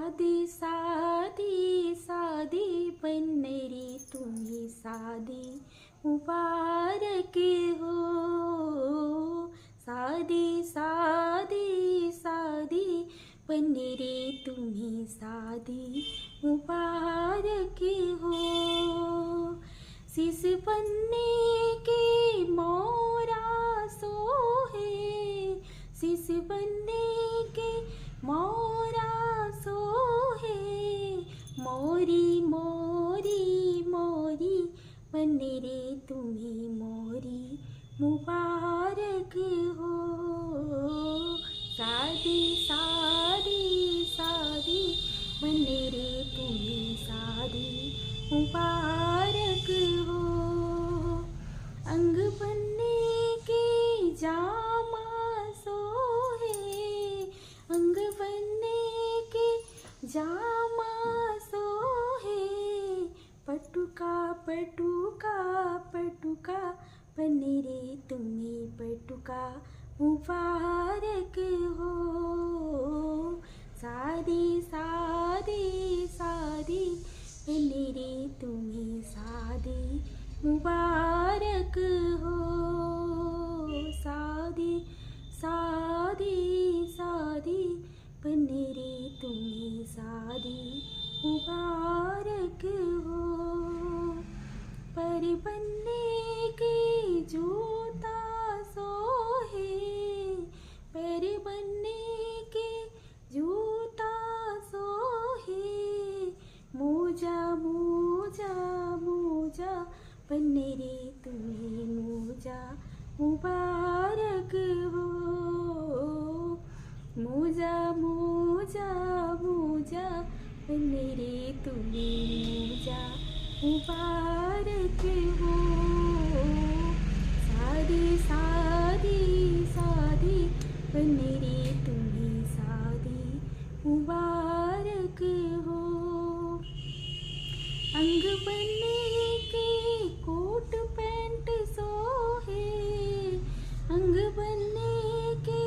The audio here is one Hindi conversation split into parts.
साधी साधी साधी बन्नरी तुम्ही साधी मुबारक हो। साधी साधी साधी बन्नरी तुम्ही साधी मुबारक हो। शीश बनने के मोरा सोहे, शीश बनने के मोरा सोहे। मोरी मोरी मोरी बन्नरी तुम्ही मोरी मुबारक हो। साधी साधी साधी बन्नरी तुम्ही साधी मुबारक हो। अंग बनने के जामा सोहे, अंग बनने के जामा सोहे। पटुका पटुका पटुका बन्नरी तुम्ही पटुका मुबारक हो। साधी साधी साधी बन्नरी तुम्ही साधी मुबारक हो। साधी साधी साधी बन्नरी तुम्ही साधी मुबारक हो। पर बनने के जूता सोहे, पर बनने के जूता सोहे। मोजा मोजा मोजा बन्नरी तुम्ही मोजा मुबारक हो। मोजा मोजा मोजा बन्नरी तुम्ही मोजा मुबारक हो। साधी साधी साधी बन्नरी तुम्ही साधी मुबारक हो। अंग बनने के कोट पैंट सोहे, अंग बनने के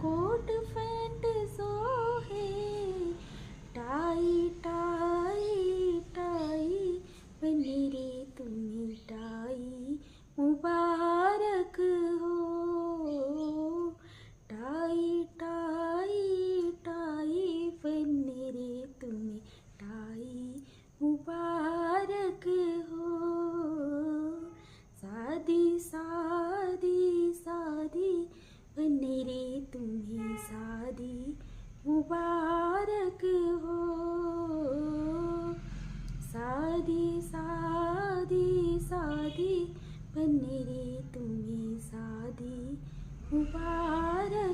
कोट पैंट सोहे। टाई टाई टाई बन्नरी तुम्ही टाई मुबारक हो। टाई टाई टाई बन्नरी तुम्ही टाई मुबारक हो। साधी साधी साधी बन्नरी तुम्ही साधी मुबारक हो। साधी साधी साधी बन्नरी तुम्ही साधी मुबारक